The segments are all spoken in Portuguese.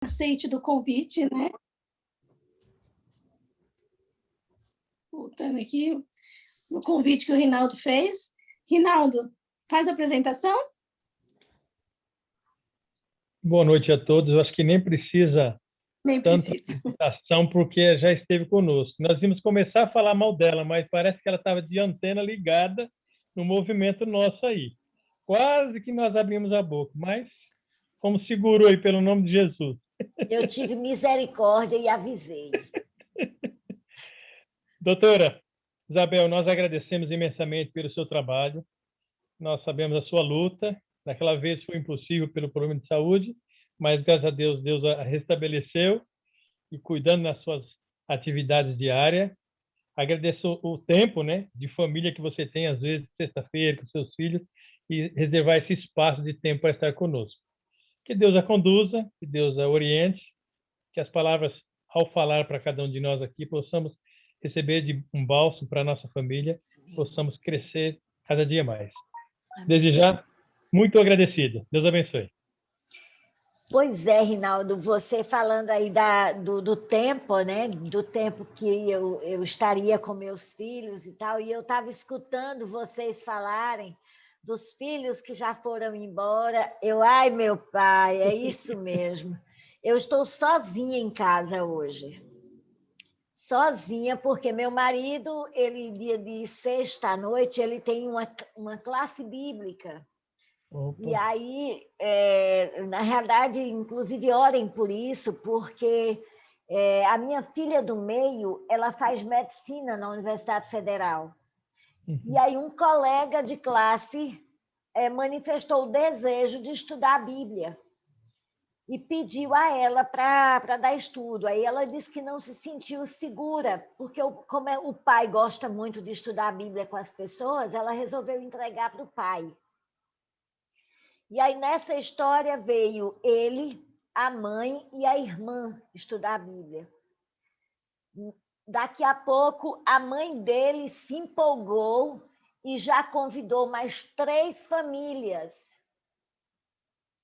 aceite do convite, né? Voltando aqui no convite que o Rinaldo fez. Rinaldo, faz a apresentação? Boa noite a todos. Eu acho que nem precisa tanta apresentação, porque já esteve conosco. Nós íamos começar a falar mal dela, mas parece que ela estava de antena ligada no movimento nosso aí. Quase que nós abrimos a boca, mas como segurou aí pelo nome de Jesus. Eu tive misericórdia e avisei. Doutora Isabel, nós agradecemos imensamente pelo seu trabalho. Nós sabemos a sua luta. Naquela vez foi impossível pelo problema de saúde, mas graças a Deus, Deus a restabeleceu e cuidando das suas atividades diárias. Agradeço o tempo, né, de família que você tem, às vezes, sexta-feira, com seus filhos, e reservar esse espaço de tempo para estar conosco. Que Deus a conduza, que Deus a oriente, que as palavras, ao falar para cada um de nós aqui, possamos receber de um bálsamo para a nossa família, possamos crescer cada dia mais. Desde já, muito agradecido. Deus abençoe. Pois é, Rinaldo, você falando aí do tempo, né? Do tempo que eu estaria com meus filhos e tal, e eu estava escutando vocês falarem dos filhos que já foram embora. Ai, meu pai, é isso mesmo. Eu estou sozinha em casa hoje. Sozinha, porque meu marido, ele dia de sexta à noite, ele tem uma classe bíblica. Opa. E aí, na realidade, inclusive, orem por isso, porque a minha filha do meio, ela faz medicina na Universidade Federal. Uhum. E aí um colega de classe manifestou o desejo de estudar a Bíblia e pediu a ela para dar estudo. Aí ela disse que não se sentiu segura, porque como o pai gosta muito de estudar a Bíblia com as pessoas, ela resolveu entregar para o pai. E aí, nessa história, veio ele, a mãe e a irmã estudar a Bíblia. Daqui a pouco, a mãe dele se empolgou e já convidou mais 3 famílias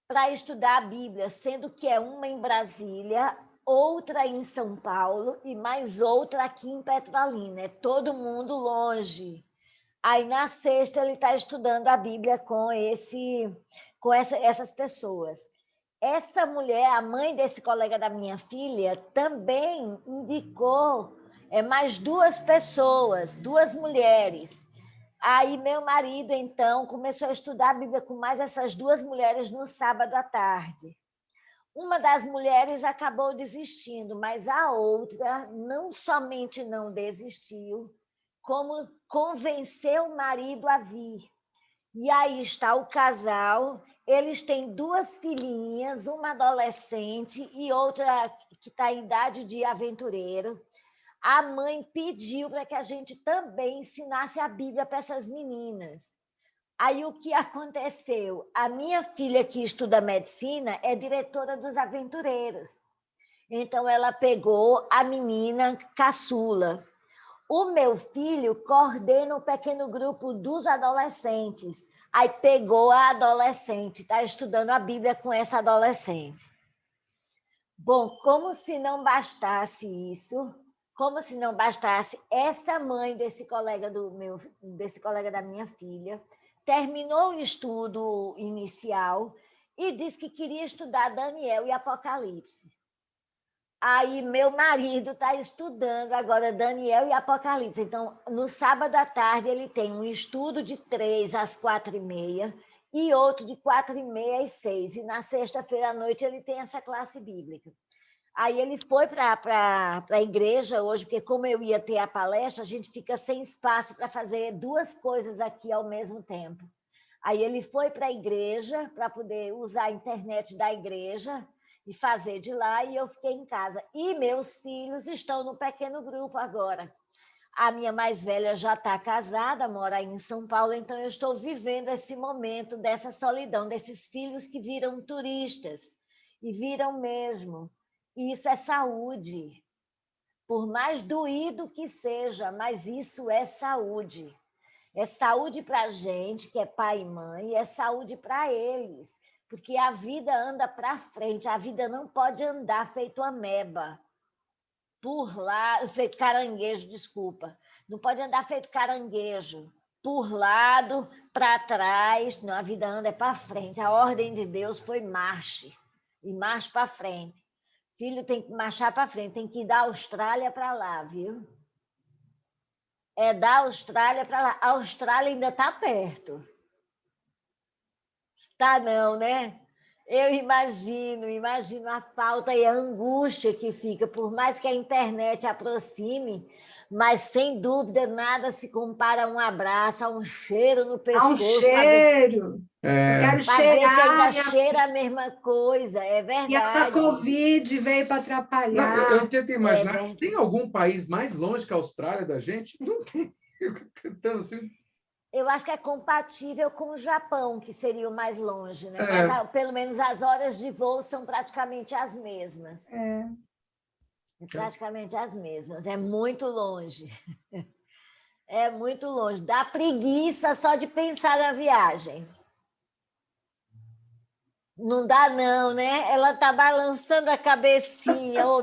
para estudar a Bíblia, sendo que é uma em Brasília, outra em São Paulo e mais outra aqui em Petrolina. É todo mundo longe. Aí, na sexta, ele está estudando a Bíblia com essas pessoas. Essa mulher, a mãe desse colega da minha filha, também indicou mais 2 pessoas, 2 mulheres. Aí, meu marido, então, começou a estudar a Bíblia com mais essas 2 mulheres no sábado à tarde. Uma das mulheres acabou desistindo, mas a outra não somente não desistiu, como convenceu o marido a vir. E aí está o casal, eles têm 2 filhinhas, uma adolescente e outra que está em idade de aventureiro. A mãe pediu para que a gente também ensinasse a Bíblia para essas meninas. Aí o que aconteceu? A minha filha, que estuda medicina, é diretora dos aventureiros. Então, ela pegou a menina caçula. O meu filho coordena o pequeno grupo dos adolescentes. Aí pegou a adolescente, está estudando a Bíblia com essa adolescente. Bom, como se não bastasse isso, como se não bastasse, essa mãe desse colega da minha filha terminou o estudo inicial e disse que queria estudar Daniel e Apocalipse. Aí, meu marido está estudando agora Daniel e Apocalipse. Então, no sábado à tarde, ele tem um estudo de 3 às 4h30 e outro de 4h30 às 6. E na sexta-feira à noite, ele tem essa classe bíblica. Aí, ele foi para a igreja hoje, porque como eu ia ter a palestra, a gente fica sem espaço para fazer 2 coisas aqui ao mesmo tempo. Aí, ele foi para a igreja para poder usar a internet da igreja e fazer de lá, e eu fiquei em casa. E meus filhos estão no pequeno grupo agora. A minha mais velha já está casada, mora aí em São Paulo, então eu estou vivendo esse momento dessa solidão, desses filhos que viram turistas, e viram mesmo. E isso é saúde. Por mais doído que seja, mas isso é saúde. É saúde para a gente, que é pai e mãe, e é saúde para eles. porque a vida anda para frente, a vida não pode andar feito ameba, feito caranguejo, desculpa. Não pode andar feito caranguejo, por lado, para trás. Não, a vida anda para frente. A ordem de Deus foi marche, e marche para frente. Filho tem que marchar para frente, tem que ir da Austrália para lá, viu? É da Austrália para lá. A Austrália ainda está perto. Tá não, né? Eu imagino a falta e a angústia que fica, por mais que a internet aproxime, mas sem dúvida nada se compara a um abraço, a um cheiro no pescoço. A um cheiro. Eu quero para ver se ainda cheirar. cheira a mesma coisa, é verdade. E essa Covid veio para atrapalhar. Não, eu tento imaginar, tem algum país mais longe que a Austrália da gente? Não tem. Então, assim... Eu acho que é compatível com o Japão, que seria o mais longe, né? Mas pelo menos as horas de voo são praticamente as mesmas. Praticamente as mesmas. É muito longe. É muito longe. Dá preguiça só de pensar na viagem. Não dá não, né? Ela está balançando a cabecinha. Oh,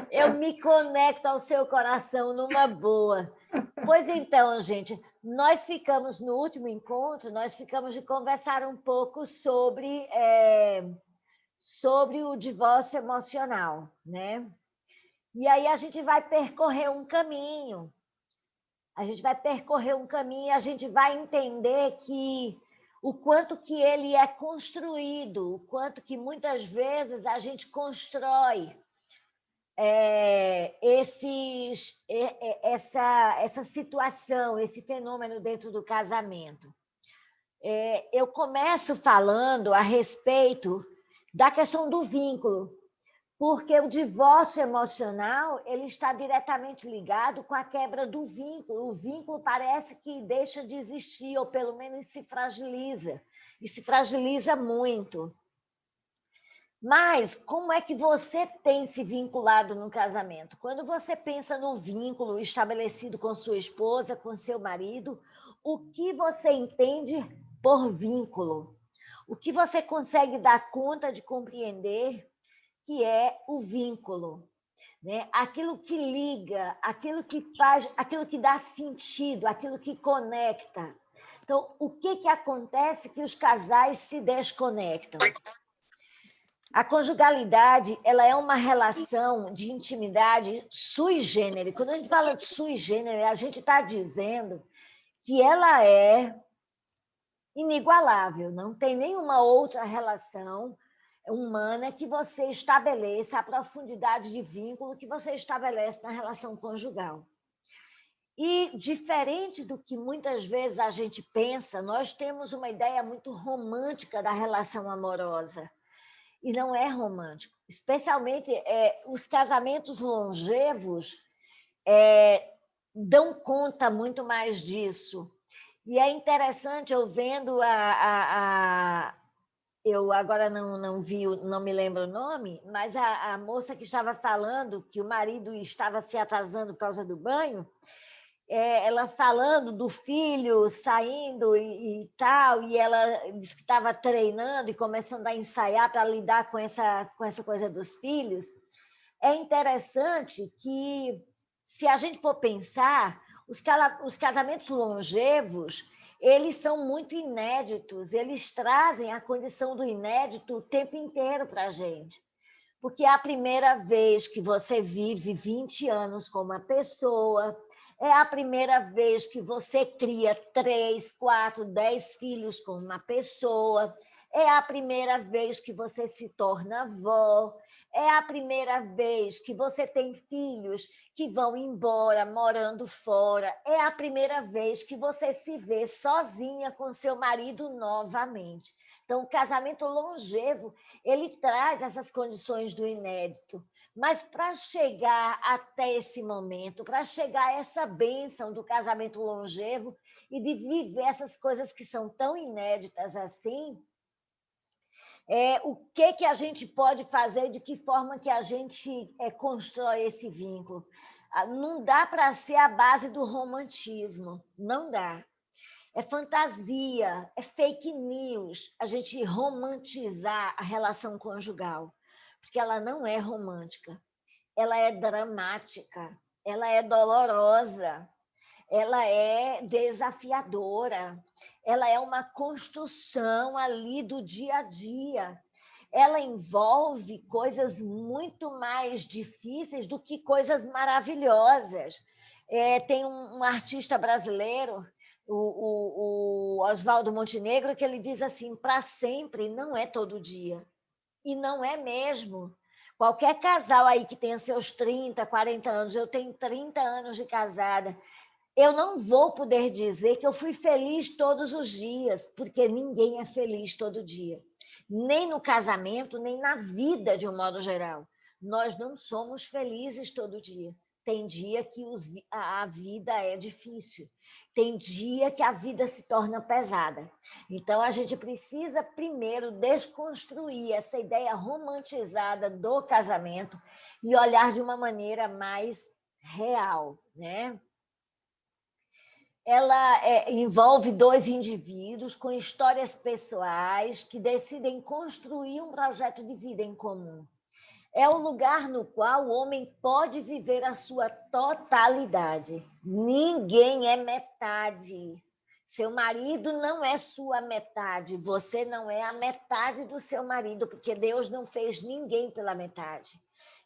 eu me conecto ao seu coração numa boa. Pois então, gente, nós ficamos no último encontro, nós ficamos de conversar um pouco sobre o divórcio emocional, né? E aí a gente vai percorrer um caminho. A gente vai entender que o quanto que ele é construído, o quanto que muitas vezes a gente constrói essa situação, esse fenômeno dentro do casamento. Eu começo falando a respeito da questão do vínculo, porque o divórcio emocional ele está diretamente ligado com a quebra do vínculo. O vínculo parece que deixa de existir, ou pelo menos se fragiliza, e se fragiliza muito. Mas como é que você tem se vinculado no casamento? Quando você pensa no vínculo estabelecido com sua esposa, com seu marido, o que você entende por vínculo? O que você consegue dar conta de compreender que é o vínculo? Né? Aquilo que liga, aquilo que faz, aquilo que dá sentido, aquilo que conecta. Então, o que acontece que os casais se desconectam? A conjugalidade ela é uma relação de intimidade sui generis. Quando a gente fala de sui generis, a gente está dizendo que ela é inigualável, não tem nenhuma outra relação humana que você estabeleça a profundidade de vínculo que você estabelece na relação conjugal. E, diferente do que muitas vezes a gente pensa, nós temos uma ideia muito romântica da relação amorosa. E não é romântico. Especialmente os casamentos longevos dão conta muito mais disso. E é interessante, eu vendo eu agora não me lembro o nome, mas a moça que estava falando que o marido estava se atrasando por causa do banho, ela falando do filho saindo e tal, e ela disse que estava treinando e começando a ensaiar para lidar com essa coisa dos filhos. É interessante que, se a gente for pensar, os casamentos longevos, eles são muito inéditos, eles trazem a condição do inédito o tempo inteiro para a gente. Porque é a primeira vez que você vive 20 anos com uma pessoa, é a primeira vez que você cria 3, 4, 10 filhos com uma pessoa, é a primeira vez que você se torna avó, é a primeira vez que você tem filhos que vão embora, morando fora, é a primeira vez que você se vê sozinha com seu marido novamente. Então, o casamento longevo, ele traz essas condições do inédito. Mas para chegar até esse momento, para chegar a essa bênção do casamento longevo e de viver essas coisas que são tão inéditas assim, o que a gente pode fazer, de que forma que a gente constrói esse vínculo? Não dá para ser a base do romantismo, não dá. É fantasia, é fake news a gente romantizar a relação conjugal, porque ela não é romântica, ela é dramática, ela é dolorosa, ela é desafiadora, ela é uma construção ali do dia a dia. Ela envolve coisas muito mais difíceis do que coisas maravilhosas. Tem um artista brasileiro, o Oswaldo Montenegro, que ele diz assim, para sempre não é todo dia. E não é mesmo. Qualquer casal aí que tenha seus 30, 40 anos, eu tenho 30 anos de casada, eu não vou poder dizer que eu fui feliz todos os dias, porque ninguém é feliz todo dia. Nem no casamento, nem na vida, de um modo geral. Nós não somos felizes todo dia. Tem dia que a vida é difícil. Tem dia que a vida se torna pesada. Então, a gente precisa, primeiro, desconstruir essa ideia romantizada do casamento e olhar de uma maneira mais real, né? Ela envolve dois indivíduos com histórias pessoais que decidem construir um projeto de vida em comum. É o lugar no qual o homem pode viver a sua totalidade. Ninguém é metade. Seu marido não é sua metade, você não é a metade do seu marido, porque Deus não fez ninguém pela metade.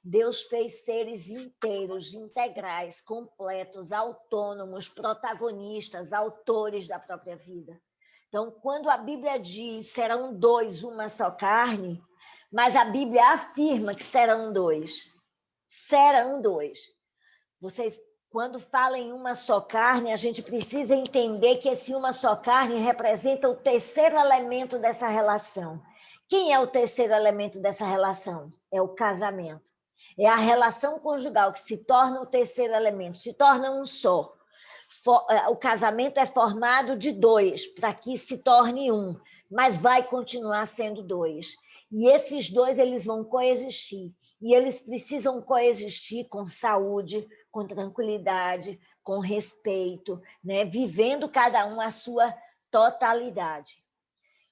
Deus fez seres inteiros, integrais, completos, autônomos, protagonistas, autores da própria vida. Então, quando a Bíblia diz serão dois, uma só carne, mas a Bíblia afirma que serão dois. Serão dois. Vocês, quando falam em uma só carne, a gente precisa entender que esse uma só carne representa o terceiro elemento dessa relação. Quem é o terceiro elemento dessa relação? É o casamento. É a relação conjugal que se torna o terceiro elemento, se torna um só. O casamento é formado de dois, para que se torne um, mas vai continuar sendo dois. E esses dois eles vão coexistir. E eles precisam coexistir com saúde, com tranquilidade, com respeito, né? Vivendo cada um a sua totalidade.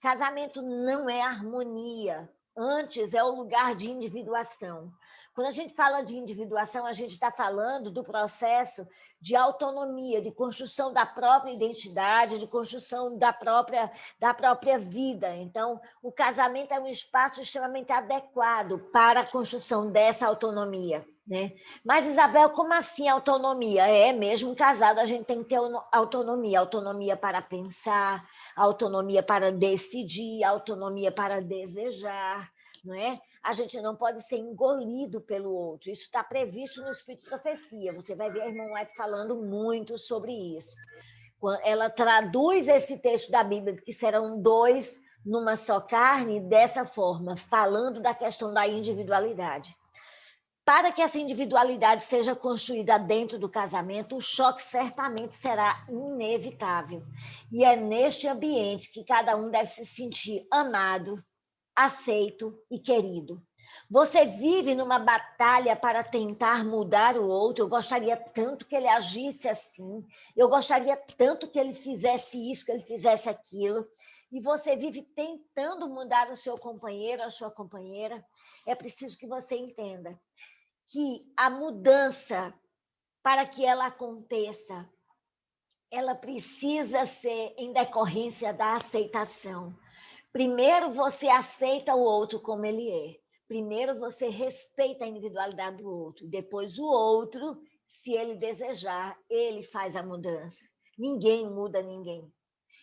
Casamento não é harmonia, antes é o lugar de individuação. Quando a gente fala de individuação, a gente está falando do processo de autonomia, de construção da própria identidade, de construção da própria vida. Então, o casamento é um espaço extremamente adequado para a construção dessa autonomia, né? Mas, Isabel, como assim autonomia? Mesmo casado, a gente tem que ter autonomia. Autonomia para pensar, autonomia para decidir, autonomia para desejar, não é? A gente não pode ser engolido pelo outro. Isso está previsto no Espírito de Profecia. Você vai ver a irmã White falando muito sobre isso. Ela traduz esse texto da Bíblia, que serão dois numa só carne, dessa forma, falando da questão da individualidade. Para que essa individualidade seja construída dentro do casamento, o choque certamente será inevitável. E é neste ambiente que cada um deve se sentir amado, aceito e querido. Você vive numa batalha para tentar mudar o outro. Eu gostaria tanto que ele agisse assim. Eu gostaria tanto que ele fizesse isso, que ele fizesse aquilo. E você vive tentando mudar o seu companheiro, a sua companheira. É preciso que você entenda que a mudança, para que ela aconteça, ela precisa ser em decorrência da aceitação. Primeiro você aceita o outro como ele é. Primeiro você respeita a individualidade do outro. Depois o outro, se ele desejar, ele faz a mudança. Ninguém muda ninguém.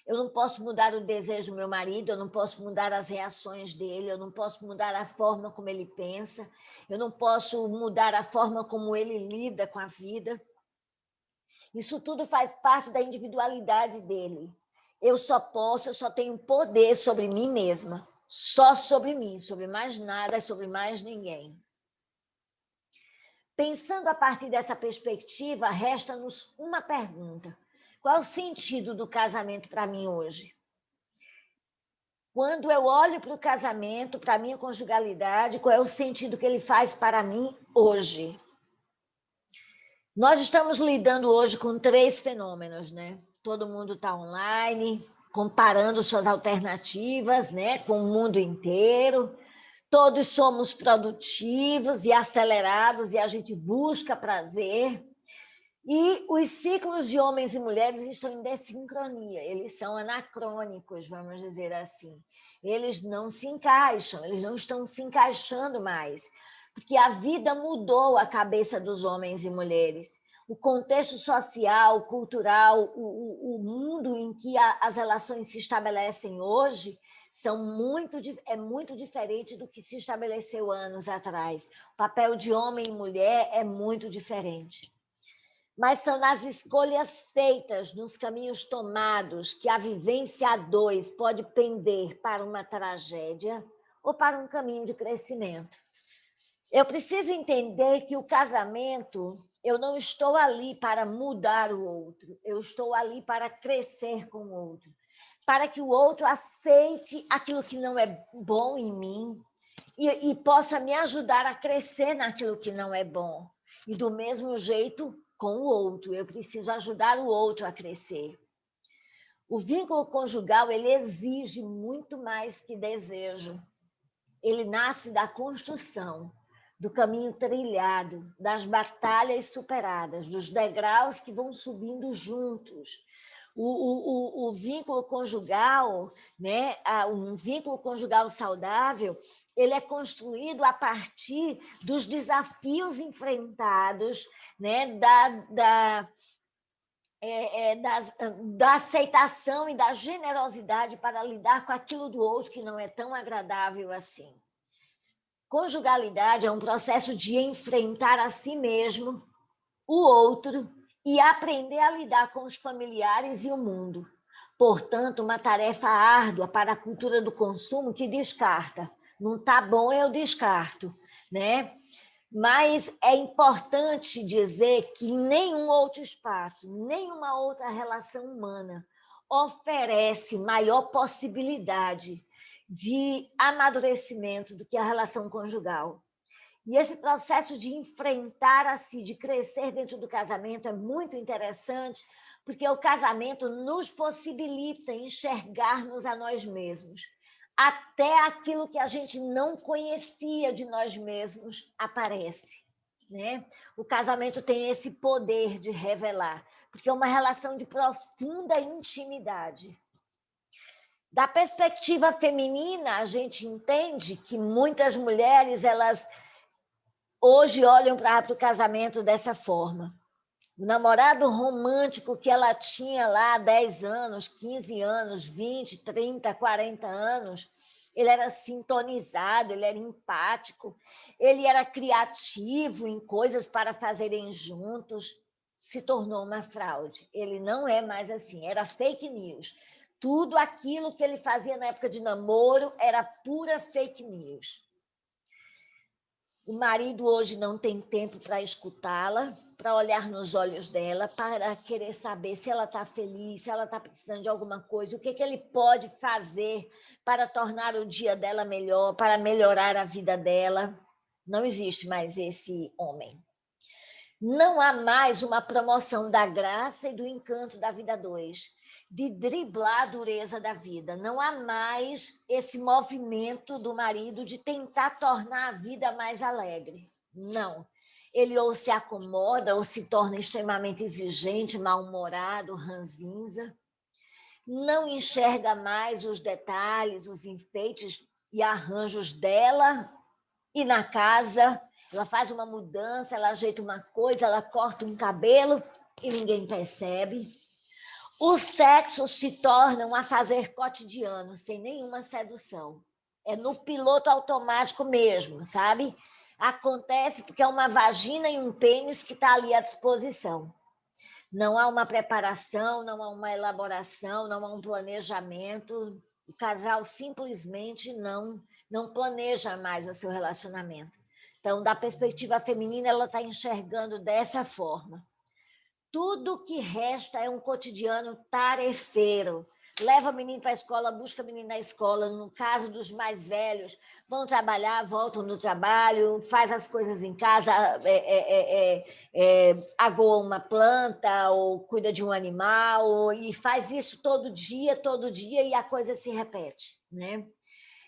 Eu não posso mudar o desejo do meu marido, eu não posso mudar as reações dele, eu não posso mudar a forma como ele pensa, eu não posso mudar a forma como ele lida com a vida. Isso tudo faz parte da individualidade dele. Eu só tenho poder sobre mim mesma, só sobre mim, sobre mais nada, sobre mais ninguém. Pensando a partir dessa perspectiva, resta-nos uma pergunta. Qual é o sentido do casamento para mim hoje? Quando eu olho para o casamento, para a minha conjugalidade, qual é o sentido que ele faz para mim hoje? Nós estamos lidando hoje com 3 fenômenos, né? todo mundo está online, comparando suas alternativas, né, com o mundo inteiro. Todos somos produtivos e acelerados e a gente busca prazer. E os ciclos de homens e mulheres estão em dessincronia, eles são anacrônicos, vamos dizer assim. Eles não se encaixam, eles não estão se encaixando mais, porque a vida mudou a cabeça dos homens e mulheres. O contexto social, cultural, o mundo em que as relações se estabelecem hoje é muito diferente do que se estabeleceu anos atrás. O papel de homem e mulher é muito diferente. Mas são nas escolhas feitas, nos caminhos tomados, que a vivência a dois pode pender para uma tragédia ou para um caminho de crescimento. Eu preciso entender que o casamento, eu não estou ali para mudar o outro, eu estou ali para crescer com o outro, para que o outro aceite aquilo que não é bom em mim e possa me ajudar a crescer naquilo que não é bom. E do mesmo jeito, com o outro, eu preciso ajudar o outro a crescer. O vínculo conjugal, ele exige muito mais que desejo. Ele nasce da construção, do caminho trilhado, das batalhas superadas, dos degraus que vão subindo juntos. O vínculo conjugal, né, um vínculo conjugal saudável, ele é construído a partir dos desafios enfrentados, né, da aceitação e da generosidade para lidar com aquilo do outro que não é tão agradável assim. Conjugalidade é um processo de enfrentar a si mesmo, o outro, e aprender a lidar com os familiares e o mundo. Portanto, uma tarefa árdua para a cultura do consumo que descarta. Não está bom, eu descarto, né? Mas é importante dizer que nenhum outro espaço, nenhuma outra relação humana oferece maior possibilidade de amadurecimento do que a relação conjugal. E esse processo de enfrentar a si, de crescer dentro do casamento é muito interessante, porque o casamento nos possibilita enxergarmos a nós mesmos. Até aquilo que a gente não conhecia de nós mesmos aparece, né? O casamento tem esse poder de revelar, porque é uma relação de profunda intimidade. Da perspectiva feminina, a gente entende que muitas mulheres, elas hoje olham para o casamento dessa forma. O namorado romântico que ela tinha lá há 10 anos, 15 anos, 20, 30, 40 anos, ele era sintonizado, ele era empático, ele era criativo em coisas para fazerem juntos, se tornou uma fraude. Ele não é mais assim, era fake news. Tudo aquilo que ele fazia na época de namoro era pura fake news. O marido hoje não tem tempo para escutá-la, para olhar nos olhos dela, para querer saber se ela está feliz, se ela está precisando de alguma coisa, o que ele pode fazer para tornar o dia dela melhor, para melhorar a vida dela. Não existe mais esse homem. Não há mais uma promoção da graça e do encanto da vida 2, de driblar a dureza da vida. Não há mais esse movimento do marido de tentar tornar a vida mais alegre. Não. Ele ou se acomoda ou se torna extremamente exigente, mal-humorado, ranzinza. Não enxerga mais os detalhes, os enfeites e arranjos dela e na casa. Ela faz uma mudança, ela ajeita uma coisa, ela corta um cabelo e ninguém percebe. O sexo se torna um afazer cotidiano, sem nenhuma sedução. É no piloto automático mesmo, sabe? Acontece porque é uma vagina e um pênis que está ali à disposição. Não há uma preparação, não há uma elaboração, não há um planejamento. O casal simplesmente não planeja mais o seu relacionamento. Então, da perspectiva feminina, ela está enxergando dessa forma. Tudo que resta é um cotidiano tarefeiro, leva o menino para a escola, busca o menino na escola. No caso dos mais velhos, vão trabalhar, voltam do trabalho, faz as coisas em casa, agoa uma planta ou cuida de um animal, e faz isso todo dia, e a coisa se repete, né?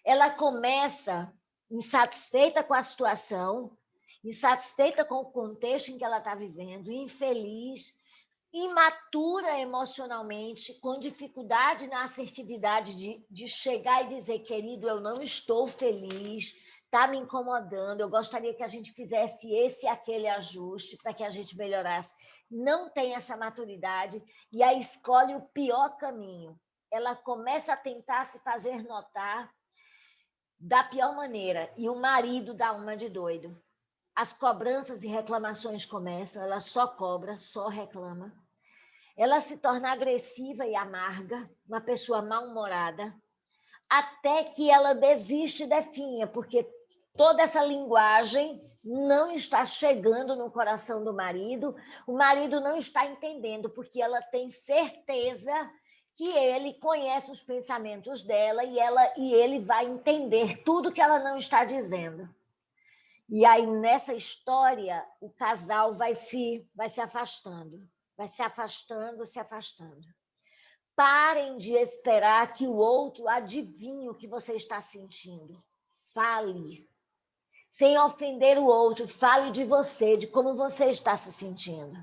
Ela começa insatisfeita com a situação, insatisfeita com o contexto em que ela está vivendo, infeliz, imatura emocionalmente, com dificuldade na assertividade de chegar e dizer, querido, eu não estou feliz, está me incomodando, eu gostaria que a gente fizesse esse e aquele ajuste para que a gente melhorasse. Não tem essa maturidade e aí escolhe o pior caminho. Ela começa a tentar se fazer notar da pior maneira, e o marido dá uma de doido. As cobranças e reclamações começam, ela só cobra, só reclama. Ela se torna agressiva e amarga, uma pessoa mal-humorada, até que ela desiste e definha, porque toda essa linguagem não está chegando no coração do marido, o marido não está entendendo, porque ela tem certeza que ele conhece os pensamentos dela e ele vai entender tudo que ela não está dizendo. E aí, nessa história, o casal vai se afastando, se afastando. Parem de esperar que o outro adivinhe o que você está sentindo. Fale. Sem ofender o outro, fale de você, de como você está se sentindo.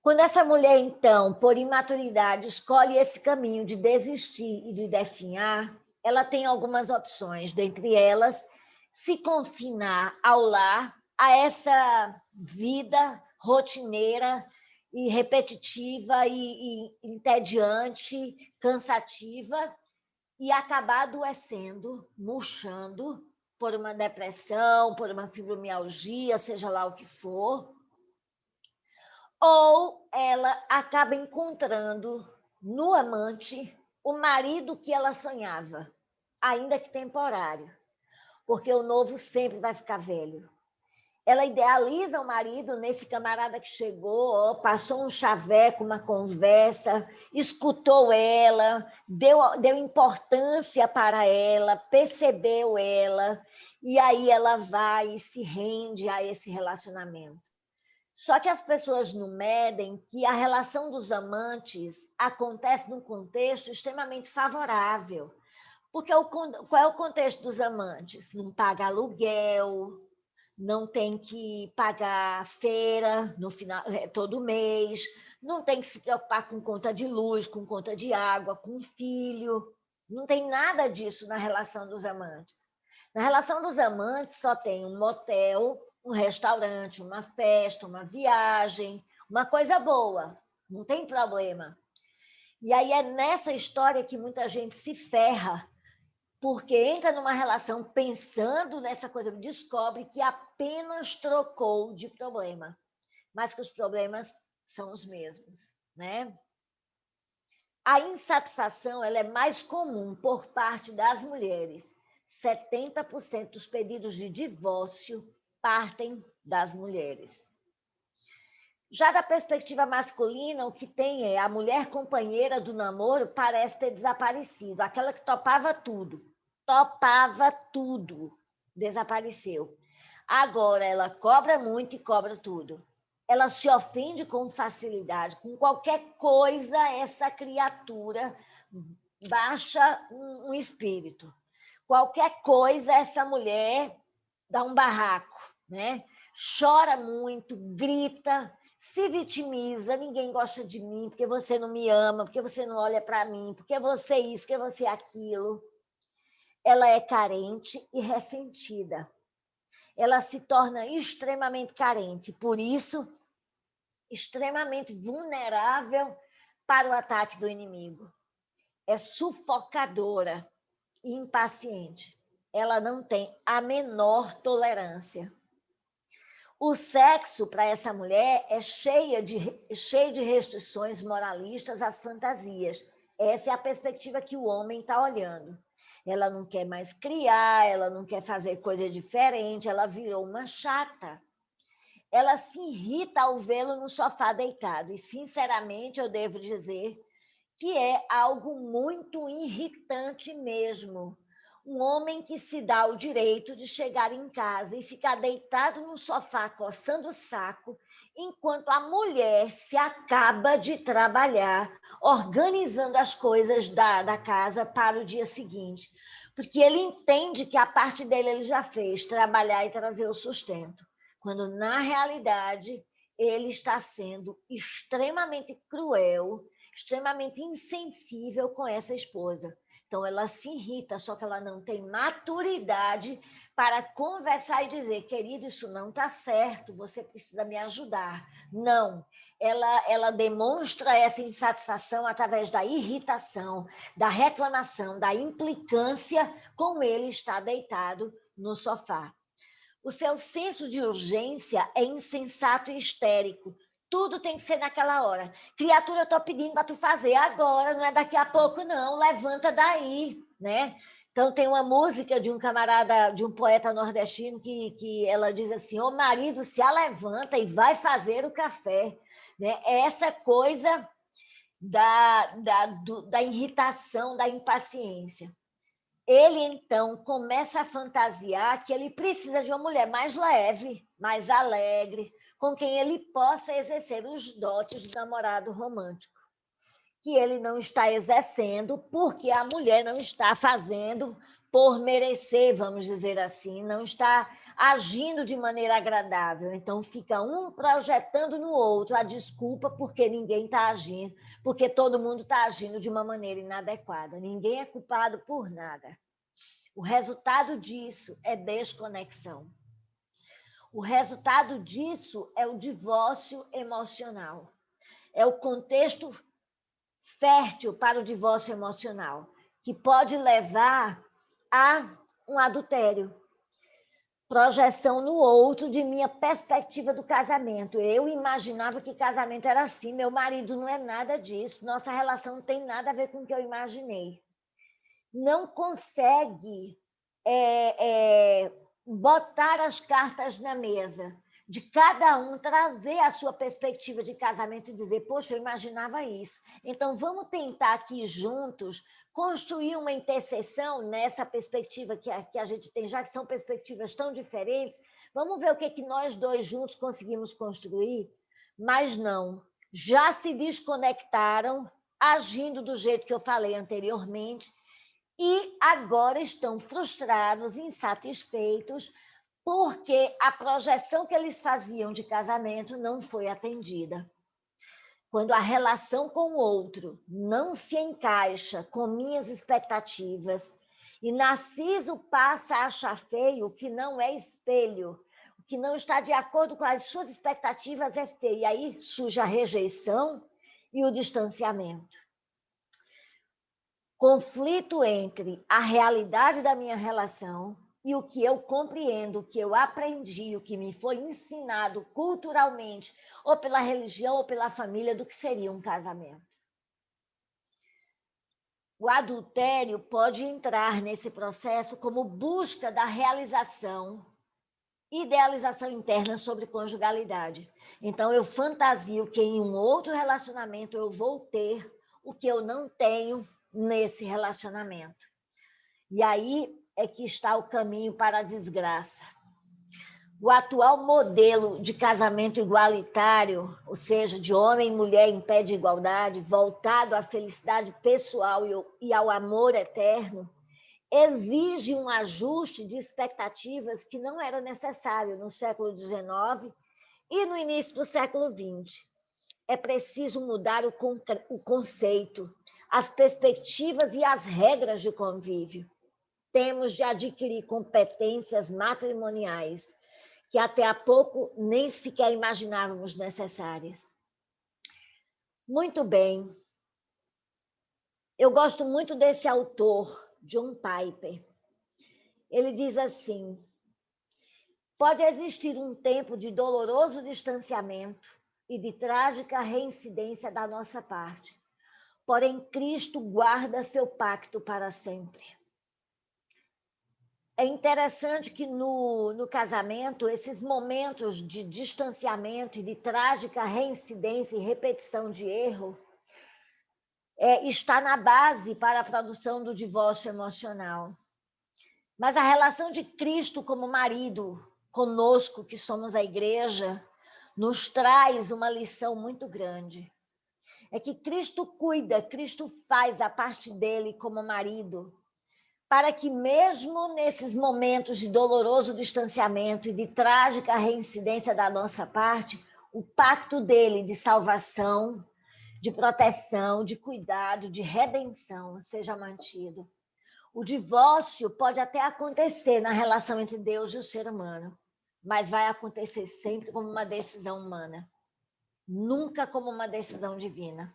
Quando essa mulher, então, por imaturidade, escolhe esse caminho de desistir e de definhar, ela tem algumas opções, dentre elas, se confinar ao lar, a essa vida rotineira e repetitiva e entediante, cansativa, e acabar adoecendo, murchando por uma depressão, por uma fibromialgia, seja lá o que for, ou ela acaba encontrando no amante o marido que ela sonhava, ainda que temporário, porque o novo sempre vai ficar velho. Ela idealiza o marido nesse camarada que chegou, passou um chaveco, uma conversa, escutou ela, deu importância para ela, percebeu ela, e aí ela vai e se rende a esse relacionamento. Só que as pessoas não medem que a relação dos amantes acontece num contexto extremamente favorável. Porque qual é o contexto dos amantes? Não paga aluguel, não tem que pagar feira no final, todo mês, não tem que se preocupar com conta de luz, com conta de água, com filho. Não tem nada disso na relação dos amantes. Na relação dos amantes só tem um motel, um restaurante, uma festa, uma viagem, uma coisa boa, não tem problema. E aí é nessa história que muita gente se ferra, porque entra numa relação pensando nessa coisa, descobre que apenas trocou de problema, mas que os problemas são os mesmos, né? A insatisfação ela é mais comum por parte das mulheres. 70% dos pedidos de divórcio partem das mulheres. Já da perspectiva masculina, o que tem é a mulher companheira do namoro parece ter desaparecido, aquela que topava tudo, desapareceu. Agora ela cobra muito e cobra tudo. Ela se ofende com facilidade, com qualquer coisa essa criatura baixa um espírito. Qualquer coisa essa mulher dá um barraco, né? Chora muito, grita, se vitimiza, ninguém gosta de mim, porque você não me ama, porque você não olha para mim, porque você isso, porque você aquilo. Ela é carente e ressentida. Ela se torna extremamente carente, por isso, extremamente vulnerável para o ataque do inimigo. É sufocadora e impaciente. Ela não tem a menor tolerância. O sexo, para essa mulher, é cheio de restrições moralistas às fantasias. Essa é a perspectiva que o homem está olhando. Ela não quer mais criar, ela não quer fazer coisa diferente, ela virou uma chata. Ela se irrita ao vê-lo no sofá deitado. E, sinceramente, eu devo dizer que é algo muito irritante mesmo. Um homem que se dá o direito de chegar em casa e ficar deitado no sofá, coçando o saco, enquanto a mulher se acaba de trabalhar, organizando as coisas da casa para o dia seguinte. Porque ele entende que a parte dele ele já fez, trabalhar e trazer o sustento. Quando, na realidade, ele está sendo extremamente cruel, extremamente insensível com essa esposa. Então, ela se irrita, só que ela não tem maturidade para conversar e dizer, querido, isso não está certo, você precisa me ajudar. Não, ela demonstra essa insatisfação através da irritação, da reclamação, da implicância com ele estar deitado no sofá. O seu senso de urgência é insensato e histérico. Tudo tem que ser naquela hora. Criatura, eu estou pedindo para tu fazer agora, não é daqui a pouco, não. Levanta daí, né? Então, tem uma música de um camarada, de um poeta nordestino, que ela diz assim, ô marido, se levanta e vai fazer o café. Né? É essa coisa da irritação, da impaciência. Ele, então, começa a fantasiar que ele precisa de uma mulher mais leve, mais alegre, com quem ele possa exercer os dotes de namorado romântico, que ele não está exercendo porque a mulher não está fazendo por merecer, vamos dizer assim, não está agindo de maneira agradável. Então, fica um projetando no outro a desculpa porque ninguém está agindo, porque todo mundo está agindo de uma maneira inadequada. Ninguém é culpado por nada. O resultado disso é desconexão. O resultado disso é o divórcio emocional. É o contexto fértil para o divórcio emocional, que pode levar a um adultério. Projeção no outro de minha perspectiva do casamento. Eu imaginava que casamento era assim, meu marido não é nada disso, nossa relação não tem nada a ver com o que eu imaginei. Não consegue botar as cartas na mesa, de cada um trazer a sua perspectiva de casamento e dizer, poxa, eu imaginava isso. Então, vamos tentar aqui juntos construir uma interseção nessa perspectiva que a gente tem, já que são perspectivas tão diferentes, vamos ver o que nós dois juntos conseguimos construir? Mas não, já se desconectaram, agindo do jeito que eu falei anteriormente, e agora estão frustrados, insatisfeitos, porque a projeção que eles faziam de casamento não foi atendida. Quando a relação com o outro não se encaixa com minhas expectativas, e Narciso passa a achar feio o que não é espelho, o que não está de acordo com as suas expectativas é feio, e aí surge a rejeição e o distanciamento. Conflito entre a realidade da minha relação e o que eu compreendo, o que eu aprendi, o que me foi ensinado culturalmente, ou pela religião ou pela família, do que seria um casamento. O adultério pode entrar nesse processo como busca da realização, idealização interna sobre conjugalidade. Então, eu fantasio que em um outro relacionamento eu vou ter o que eu não tenho nesse relacionamento. E aí é que está o caminho para a desgraça. O atual modelo de casamento igualitário, ou seja, de homem e mulher em pé de igualdade, voltado à felicidade pessoal e ao amor eterno, exige um ajuste de expectativas que não era necessário no século XIX e no início do século XX. É preciso mudar o conceito, as perspectivas e as regras de convívio. Temos de adquirir competências matrimoniais que até há pouco nem sequer imaginávamos necessárias. Muito bem. Eu gosto muito desse autor, John Piper. Ele diz assim, pode existir um tempo de doloroso distanciamento e de trágica reincidência da nossa parte, porém Cristo guarda seu pacto para sempre. É interessante que no casamento, esses momentos de distanciamento e de trágica reincidência e repetição de erro, está na base para a produção do divórcio emocional. Mas a relação de Cristo como marido conosco, que somos a igreja, nos traz uma lição muito grande. É que Cristo cuida, Cristo faz a parte dele como marido, para que mesmo nesses momentos de doloroso distanciamento e de trágica reincidência da nossa parte, o pacto dele de salvação, de proteção, de cuidado, de redenção seja mantido. O divórcio pode até acontecer na relação entre Deus e o ser humano, mas vai acontecer sempre como uma decisão humana, nunca como uma decisão divina.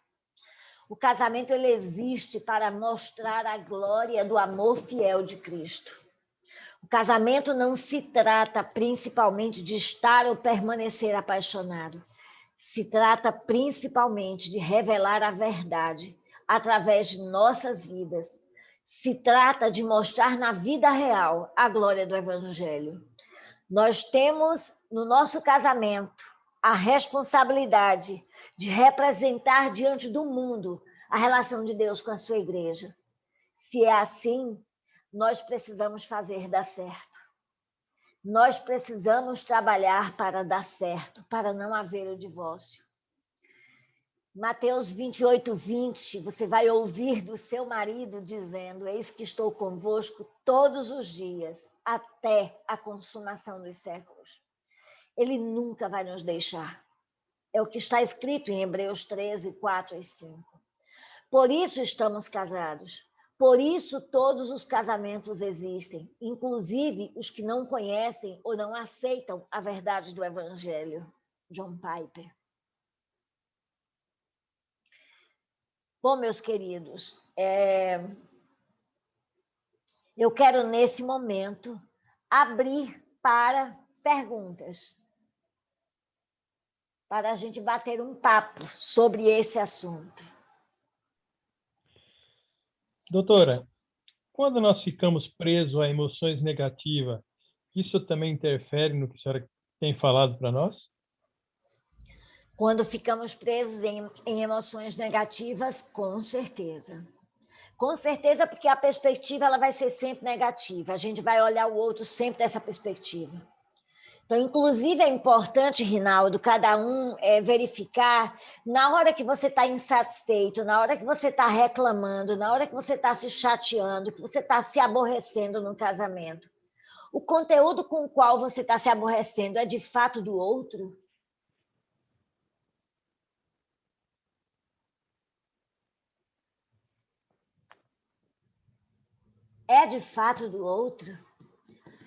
O casamento ele existe para mostrar a glória do amor fiel de Cristo. O casamento não se trata principalmente de estar ou permanecer apaixonado. Se trata principalmente de revelar a verdade através de nossas vidas. Se trata de mostrar na vida real a glória do Evangelho. Nós temos no nosso casamento a responsabilidade de representar diante do mundo a relação de Deus com a sua igreja. Se é assim, nós precisamos fazer dar certo. Nós precisamos trabalhar para dar certo, para não haver o divórcio. Mateus 28:20, você vai ouvir do seu marido dizendo: eis que estou convosco todos os dias, até a consumação dos séculos. Ele nunca vai nos deixar. É o que está escrito em Hebreus 13, 4 e 5. Por isso estamos casados. Por isso todos os casamentos existem, inclusive os que não conhecem ou não aceitam a verdade do Evangelho. John Piper. Bom, meus queridos, eu quero, nesse momento, abrir para perguntas, para a gente bater um papo sobre esse assunto. Doutora, quando nós ficamos presos a emoções negativas, isso também interfere no que a senhora tem falado para nós? Quando ficamos presos em emoções negativas, com certeza. Com certeza, porque a perspectiva ela vai ser sempre negativa. A gente vai olhar o outro sempre dessa perspectiva. Então, inclusive, é importante, Rinaldo, cada um verificar, na hora que você está insatisfeito, na hora que você está reclamando, na hora que você está se chateando, que você está se aborrecendo no casamento, o conteúdo com o qual você está se aborrecendo é de fato do outro? É de fato do outro?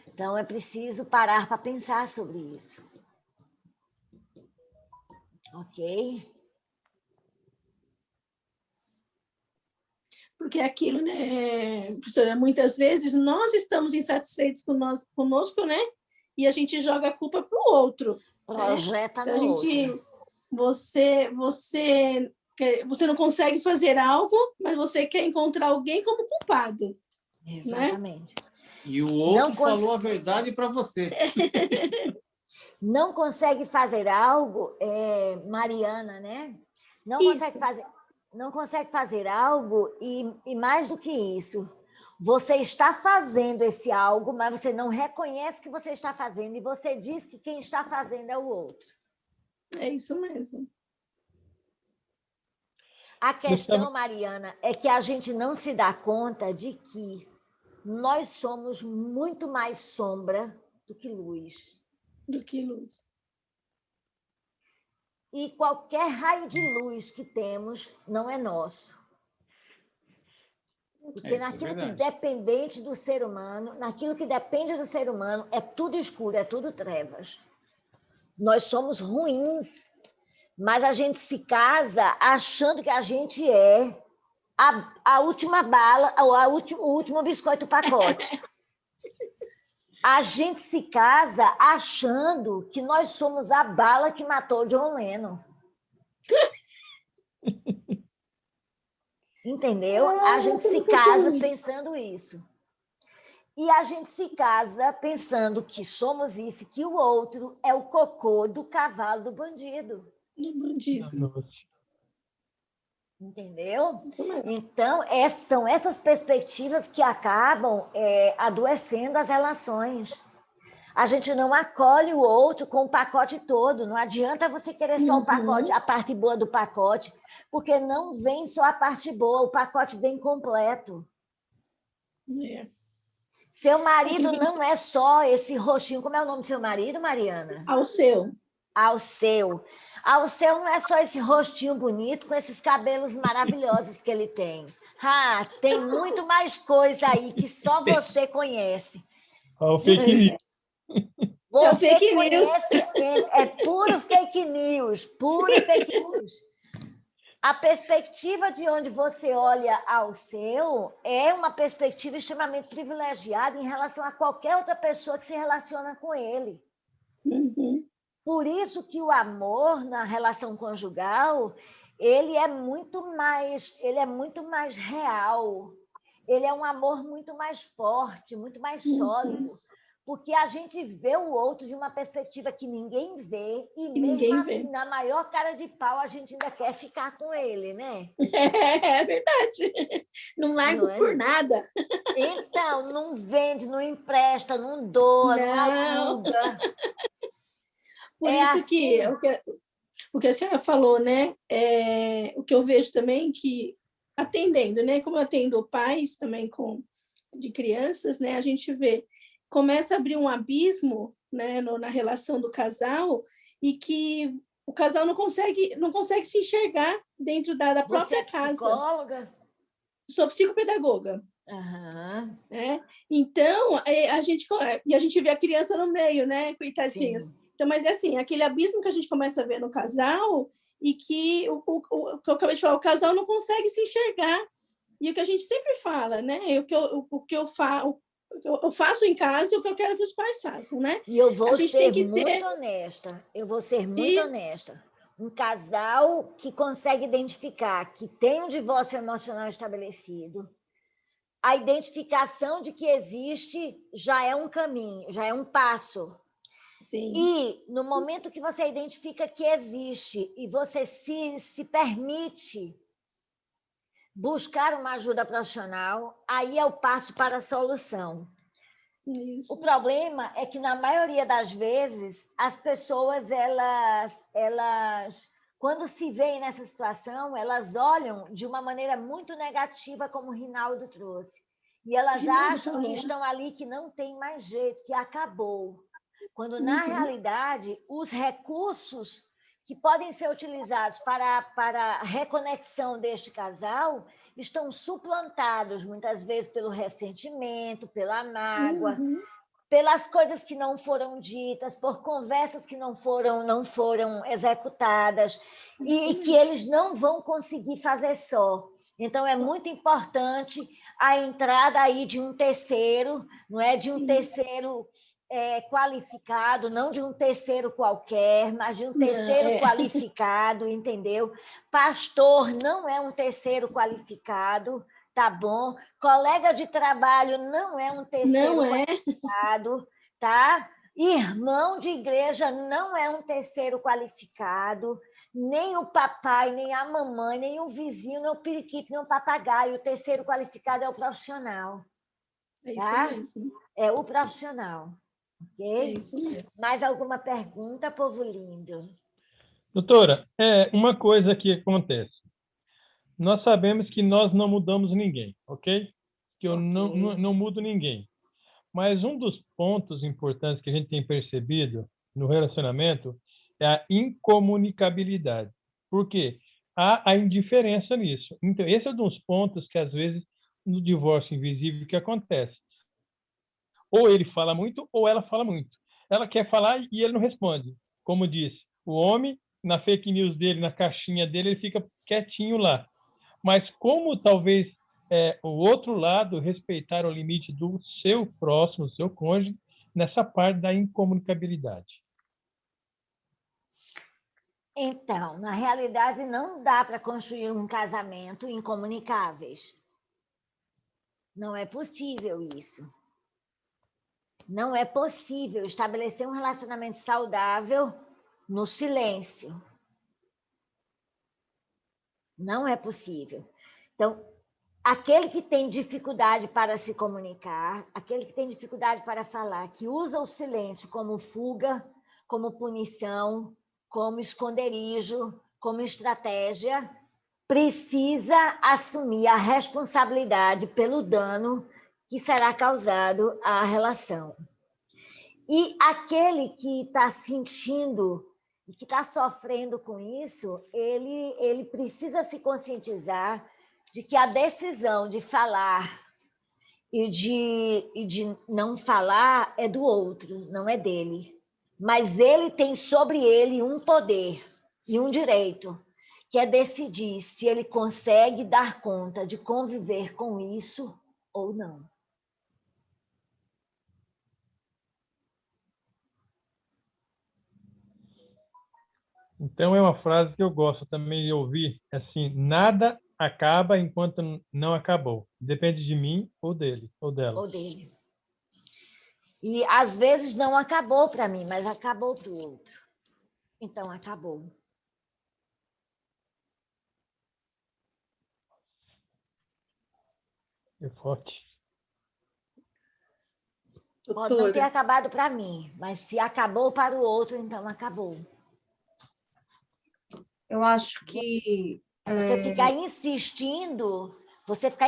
Então, é preciso parar para pensar sobre isso. Ok? Porque aquilo, né, professora, muitas vezes nós estamos insatisfeitos conosco, né? E a gente joga a culpa para o outro. Projeta né? no Então, a gente, outro. Você não consegue fazer algo, mas você quer encontrar alguém como culpado. Exatamente. Né? E o outro falou a verdade para você. Não consegue fazer algo, Mariana, né? Não consegue fazer algo e mais do que isso, você está fazendo esse algo, mas você não reconhece que você está fazendo e você diz que quem está fazendo é o outro. É isso mesmo. A questão, Mariana, é que a gente não se dá conta de que nós somos muito mais sombra do que luz. E qualquer raio de luz que temos não é nosso. Porque naquilo que dependente do ser humano, naquilo que depende do ser humano, é tudo escuro, é tudo trevas. Nós somos ruins, mas a gente se casa achando que a gente é a última bala, o último biscoito do pacote. A gente se casa achando que nós somos a bala que matou John Lennon. Entendeu? A gente se casa pensando isso. E a gente se casa pensando que somos isso, que o outro é o cocô do cavalo do bandido. Do bandido. Entendeu? Isso mesmo. Então, são essas perspectivas que acabam adoecendo as relações. A gente não acolhe o outro com o pacote todo. Não adianta você querer só o pacote, a parte boa do pacote, porque não vem só a parte boa, o pacote vem completo. É. Seu marido não é só esse rostinho. Como é o nome do seu marido, Mariana? Alceu. Alceu. Alceu não é só esse rostinho bonito com esses cabelos maravilhosos que ele tem. Tem muito mais coisa aí que só você conhece. Olha o fake news. Você É o fake conhece, é puro fake news, puro fake news. A perspectiva de onde você olha ao seu é uma perspectiva extremamente privilegiada em relação a qualquer outra pessoa que se relaciona com ele. Por isso que o amor na relação conjugal, ele é muito mais real. Ele é um amor muito mais forte, muito mais sólido. Porque a gente vê o outro de uma perspectiva que ninguém vê, e mesmo assim, na maior cara de pau, a gente ainda quer ficar com ele, né? É verdade. Não largo por nada. Então, não vende, não empresta, não doa, não aluga. Por isso que o que a senhora falou, né? O que eu vejo também que, atendendo, né? Como eu atendo pais também de crianças, né? A gente vê, começa a abrir um abismo, né, na relação do casal, e que o casal não consegue se enxergar dentro da própria casa. Você é psicóloga? Sou psicopedagoga. Né? Então, a gente vê a criança no meio, né? Coitadinhos. Sim. Então, mas é assim, aquele abismo que a gente começa a ver no casal e que o que eu acabei de falar, o casal não consegue se enxergar. E o que a gente sempre fala, né? O que eu faço em casa e o que eu quero que os pais façam, né? E eu vou ser muito honesta. Eu vou ser muito honesta. Um casal que consegue identificar que tem um divórcio emocional estabelecido, a identificação de que existe já é um caminho, já é um passo. Sim. E no momento que você identifica que existe e você se permite buscar uma ajuda profissional, aí é o passo para a solução. Isso. O problema é que, na maioria das vezes, as pessoas, elas, quando se veem nessa situação, elas olham de uma maneira muito negativa, como o Rinaldo trouxe. E elas acham que estão ali, que não tem mais jeito, que acabou. Quando, na realidade, os recursos que podem ser utilizados para a reconexão deste casal estão suplantados, muitas vezes, pelo ressentimento, pela mágoa, pelas coisas que não foram ditas, por conversas que não foram executadas e que eles não vão conseguir fazer só. Então, é muito importante a entrada aí de um terceiro, não é de um terceiro qualificado, não de um terceiro qualquer, mas de um terceiro qualificado, entendeu? Pastor não é um terceiro qualificado, tá bom? Colega de trabalho não é um terceiro qualificado, tá? Irmão de igreja não é um terceiro qualificado, nem o papai, nem a mamãe, nem o vizinho, nem o periquito, nem o papagaio. O terceiro qualificado é o profissional. É tá? isso mesmo. É o profissional. Ok? É isso mesmo. Mais alguma pergunta, povo lindo? Doutora, uma coisa que acontece. Nós sabemos que nós não mudamos ninguém, ok? Que eu não mudo ninguém. Mas um dos pontos importantes que a gente tem percebido no relacionamento é a incomunicabilidade. Por quê? Há a indiferença nisso. Então, esse é um dos pontos que, às vezes, no divórcio invisível que acontece. Ou ele fala muito, ou ela fala muito. Ela quer falar e ele não responde. Como disse, o homem, na fake news dele, na caixinha dele, ele fica quietinho lá. Mas como talvez o outro lado respeitar o limite do seu próximo, do seu cônjuge, nessa parte da incomunicabilidade? Então, na realidade, não dá para construir um casamento incomunicáveis. Não é possível isso. Não é possível estabelecer um relacionamento saudável no silêncio. Não é possível. Então, aquele que tem dificuldade para se comunicar, aquele que tem dificuldade para falar, que usa o silêncio como fuga, como punição, como esconderijo, como estratégia, precisa assumir a responsabilidade pelo dano que será causado à relação. E aquele que está sentindo e que está sofrendo com isso, ele precisa se conscientizar de que a decisão de falar e de não falar é do outro, não é dele. Mas ele tem sobre ele um poder e um direito, que é decidir se ele consegue dar conta de conviver com isso ou não. Então, é uma frase que eu gosto também de ouvir, assim, nada acaba enquanto não acabou. Depende de mim ou dele, ou dela. Ou dele. E, às vezes, não acabou para mim, mas acabou para o outro. Então, acabou. É forte. Pode não ter acabado para mim, mas se acabou para o outro, então acabou. Eu acho que... Você ficar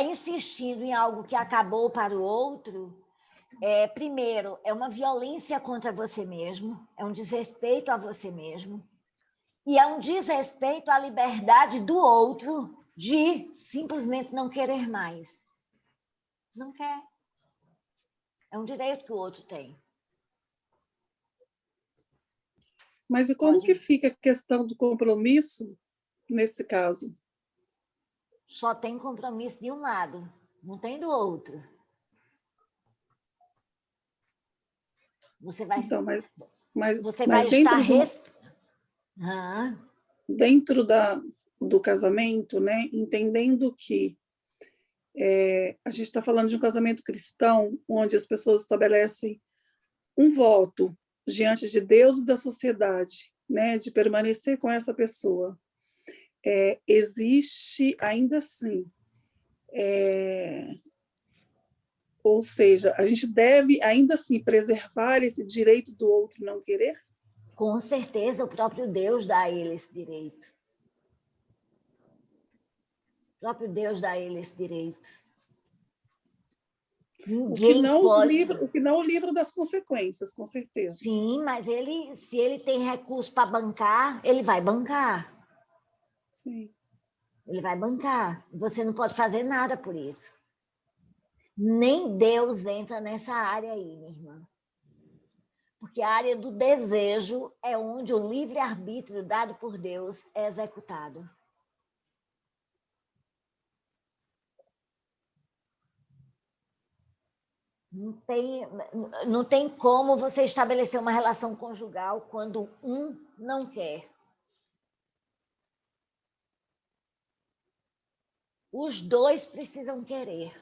insistindo em algo que acabou para o outro, primeiro, é uma violência contra você mesmo, é um desrespeito a você mesmo, e é um desrespeito à liberdade do outro de simplesmente não querer mais. Não quer. É um direito que o outro tem. Mas e como que fica a questão do compromisso nesse caso? Só tem compromisso de um lado, não tem do outro. Você vai, então, você vai estar... Dentro do casamento, né, entendendo que a gente está falando de um casamento cristão, onde as pessoas estabelecem um voto diante de Deus e da sociedade, né, de permanecer com essa pessoa. Existe ainda assim, ou seja, a gente deve ainda assim preservar esse direito do outro não querer? Com certeza, o próprio Deus dá a ele esse direito. O próprio Deus dá a ele esse direito. Ninguém pode... O que não o livra das consequências, com certeza. Sim, mas se ele tem recurso para bancar, ele vai bancar. Sim. Ele vai bancar. Você não pode fazer nada por isso. Nem Deus entra nessa área aí, minha irmã. Porque a área do desejo é onde o livre-arbítrio dado por Deus é executado. Não tem como você estabelecer uma relação conjugal quando um não quer. Os dois precisam querer.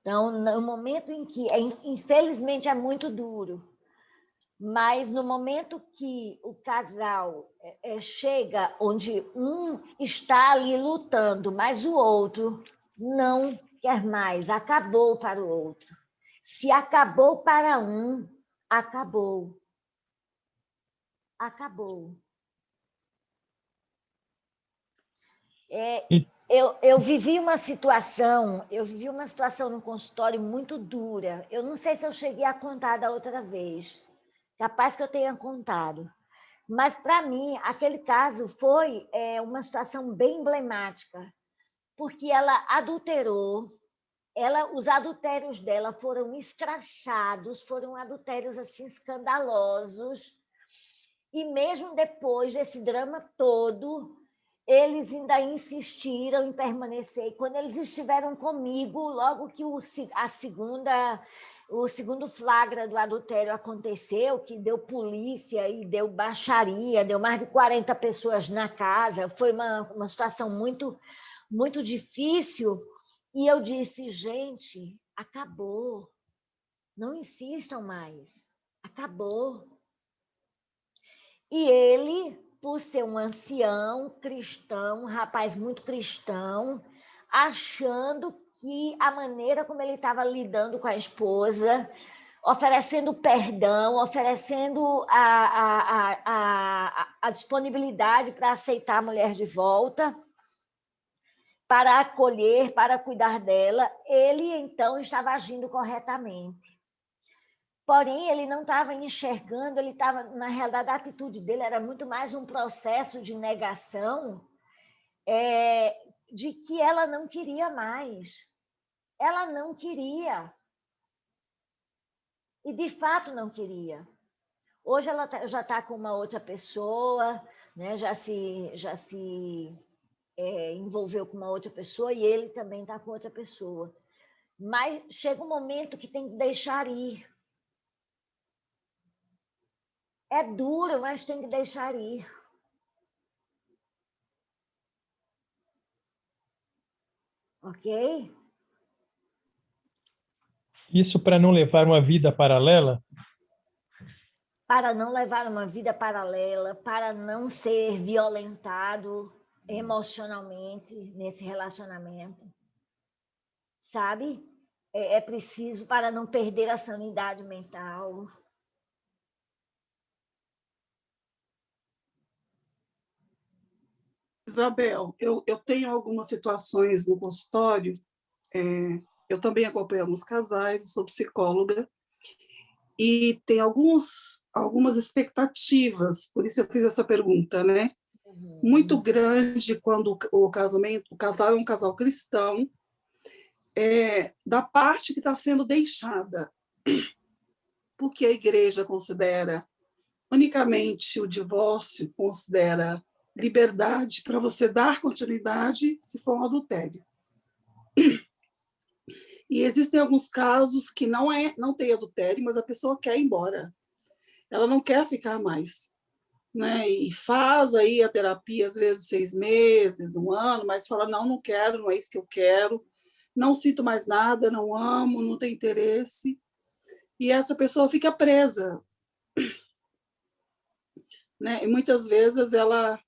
Então, no momento em que, infelizmente, é muito duro, mas no momento que o casal chega onde um está ali lutando, mas o outro não quer mais, acabou para o outro. Se acabou para um, acabou. Acabou. Eu vivi uma situação no consultório muito dura. Eu não sei se eu cheguei a contar da outra vez. Capaz que eu tenha contado. Mas, para mim, aquele caso foi uma situação bem emblemática, porque ela adulterou, os adultérios dela foram escrachados, foram adultérios assim, escandalosos, e mesmo depois desse drama todo, eles ainda insistiram em permanecer. E quando eles estiveram comigo, logo que o segundo flagra do adultério aconteceu, que deu polícia e deu baixaria, deu mais de 40 pessoas na casa, foi uma situação muito, muito difícil. E eu disse, gente, acabou, não insistam mais, acabou. E ele por ser um ancião cristão, um rapaz muito cristão, achando que a maneira como ele estava lidando com a esposa, oferecendo perdão, oferecendo a disponibilidade para aceitar a mulher de volta, para acolher, para cuidar dela, ele então estava agindo corretamente. Porém, ele não estava enxergando, ele estava, na realidade, a atitude dele era muito mais um processo de negação de que ela não queria mais. Ela não queria. E, de fato, não queria. Hoje ela já está com uma outra pessoa, né? já se envolveu com uma outra pessoa e ele também está com outra pessoa. Mas chega um momento que tem que deixar ir. É duro, mas tem que deixar ir. Ok? Isso para não levar uma vida paralela? Para não levar uma vida paralela, para não ser violentado emocionalmente nesse relacionamento. Sabe? É preciso para não perder a sanidade mental. Isabel, eu tenho algumas situações no consultório, eu também acompanho alguns casais, sou psicóloga, e tem algumas expectativas, por isso eu fiz essa pergunta, né? Muito grande quando o casal é um casal cristão, da parte que está sendo deixada, porque a igreja considera unicamente o divórcio, considera liberdade para você dar continuidade se for um adultério. E existem alguns casos que não tem adultério, mas a pessoa quer ir embora. Ela não quer ficar mais. Né? E faz aí a terapia, às vezes 6 meses, 1 ano, mas fala, não quero, não é isso que eu quero, não sinto mais nada, não amo, não tenho interesse. E essa pessoa fica presa. Né? E muitas vezes ela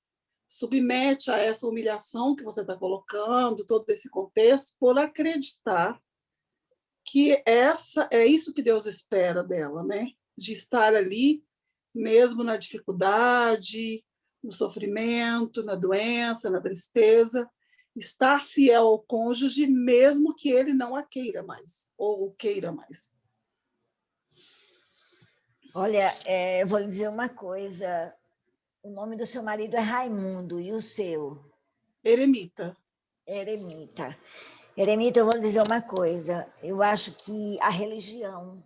submete a essa humilhação que você está colocando, todo esse contexto, por acreditar que é isso que Deus espera dela, né? De estar ali, mesmo na dificuldade, no sofrimento, na doença, na tristeza, estar fiel ao cônjuge, mesmo que ele não a queira mais, ou queira mais. Olha, eu vou lhe dizer uma coisa. O nome do seu marido é Raimundo, e o seu? Eremita. Eremita. Eremita, eu vou lhe dizer uma coisa. Eu acho que a religião,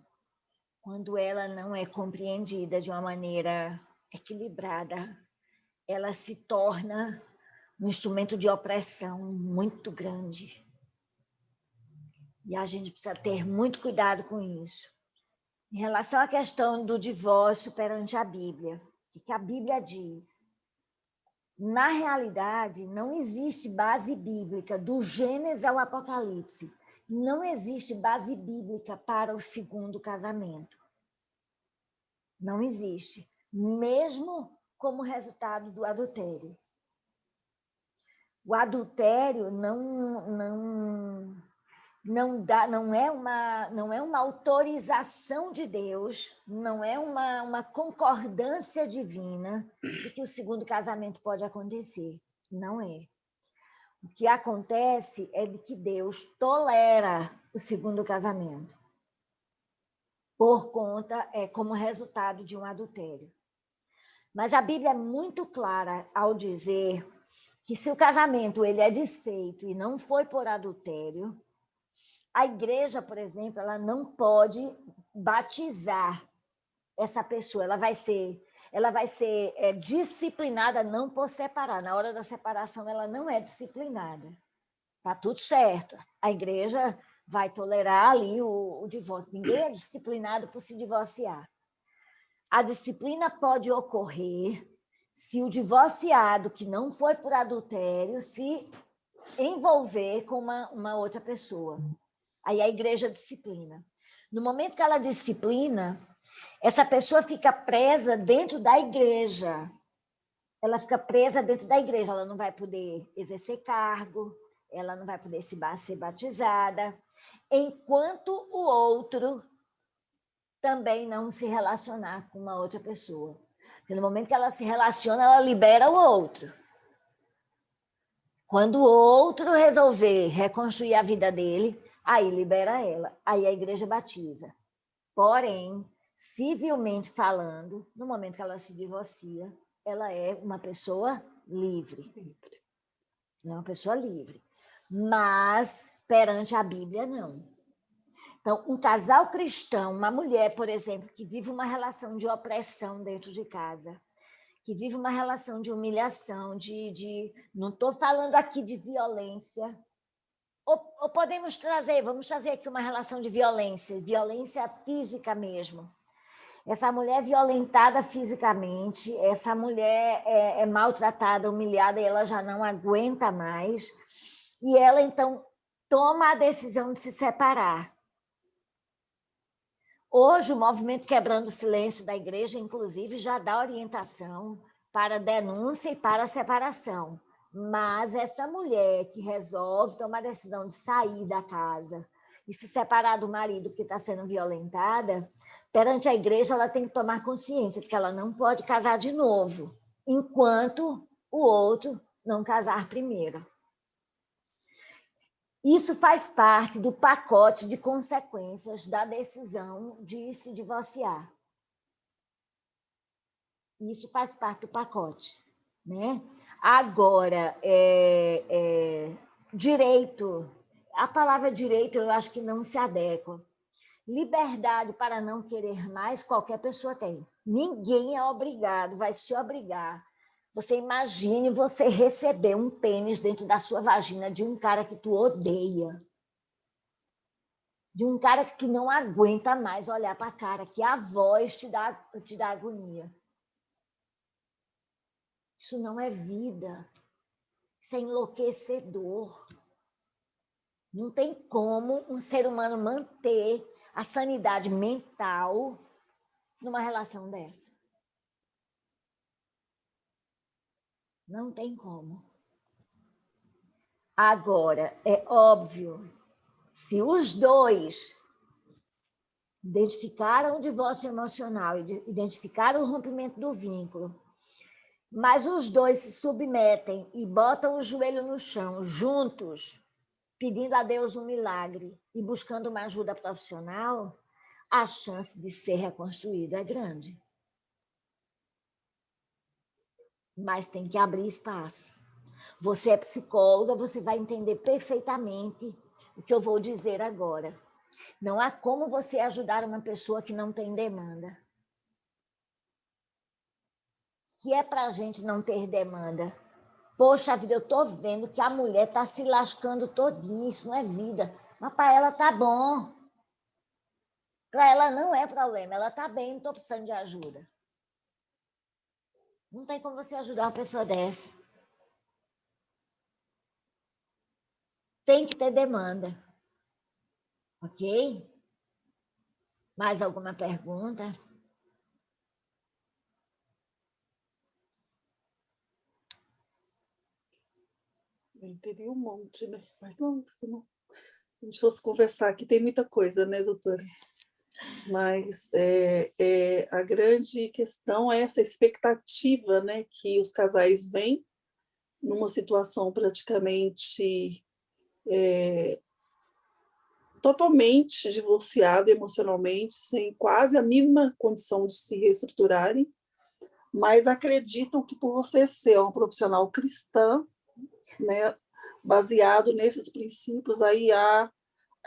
quando ela não é compreendida de uma maneira equilibrada, ela se torna um instrumento de opressão muito grande. E a gente precisa ter muito cuidado com isso. Em relação à questão do divórcio perante a Bíblia, o que a Bíblia diz? Na realidade, não existe base bíblica do Gênesis ao Apocalipse. Não existe base bíblica para o segundo casamento. Não existe, mesmo como resultado do adultério. O adultério não é uma autorização de Deus, não é uma concordância divina de que o segundo casamento pode acontecer. Não é. O que acontece é de que Deus tolera o segundo casamento como resultado de um adultério. Mas a Bíblia é muito clara ao dizer que se o casamento ele é desfeito e não foi por adultério, a igreja, por exemplo, ela não pode batizar essa pessoa. Ela vai ser disciplinada não por separar. Na hora da separação, ela não é disciplinada. Está tudo certo. A igreja vai tolerar ali o divórcio. Ninguém é disciplinado por se divorciar. A disciplina pode ocorrer se o divorciado, que não foi por adultério, se envolver com uma outra pessoa. Aí a igreja disciplina. No momento que ela disciplina, essa pessoa fica presa dentro da igreja. ela fica presa dentro da igreja, ela não vai poder exercer cargo, ela não vai poder ser batizada, enquanto o outro também não se relacionar com uma outra pessoa. Porque no momento que ela se relaciona, ela libera o outro. Quando o outro resolver reconstruir a vida dele, aí libera ela, aí a igreja batiza. Porém, civilmente falando, no momento que ela se divorcia, ela é uma pessoa livre. Não é uma pessoa livre. Mas, perante a Bíblia, não. Então, um casal cristão, uma mulher, por exemplo, que vive uma relação de opressão dentro de casa, que vive uma relação de humilhação, não estou falando aqui de violência, ou podemos vamos trazer aqui uma relação de violência física mesmo. Essa mulher é violentada fisicamente, essa mulher é maltratada, humilhada, e ela já não aguenta mais, e ela, então, toma a decisão de se separar. Hoje, o movimento Quebrando o Silêncio da igreja, inclusive, já dá orientação para denúncia e para separação. Mas essa mulher que resolve tomar a decisão de sair da casa e se separar do marido que está sendo violentada, perante a igreja ela tem que tomar consciência de que ela não pode casar de novo, enquanto o outro não casar primeiro. Isso faz parte do pacote de consequências da decisão de se divorciar. Isso faz parte do pacote, né? Agora, direito, a palavra direito eu acho que não se adequa. Liberdade para não querer mais, qualquer pessoa tem. Ninguém é obrigado, vai se obrigar. Você imagine você receber um pênis dentro da sua vagina de um cara que tu odeia. De um cara que tu não aguenta mais olhar para a cara, que a voz te dá agonia. Isso não é vida. Isso é enlouquecedor. Não tem como um ser humano manter a sanidade mental numa relação dessa. Não tem como. Agora, é óbvio, se os dois identificaram o divórcio emocional, identificaram o rompimento do vínculo, mas os dois se submetem e botam o joelho no chão juntos, pedindo a Deus um milagre e buscando uma ajuda profissional, a chance de ser reconstruído é grande. Mas tem que abrir espaço. Você é psicóloga, você vai entender perfeitamente o que eu vou dizer agora. Não há como você ajudar uma pessoa que não tem demanda. Que é para a gente não ter demanda. Poxa vida, eu estou vendo que a mulher está se lascando todinha, isso não é vida. Mas para ela tá bom. Para ela não é problema, ela está bem, não estou precisando de ajuda. Não tem como você ajudar uma pessoa dessa. Tem que ter demanda. Ok? Mais alguma pergunta? Eu teria um monte, né? Mas não, se não a gente fosse conversar aqui, tem muita coisa, né, doutora? Mas a grande questão é essa expectativa, né, que os casais vêm numa situação praticamente totalmente divorciada emocionalmente, sem quase a mínima condição de se reestruturarem, mas acreditam que por você ser uma profissional cristã, né, baseado nesses princípios, aí a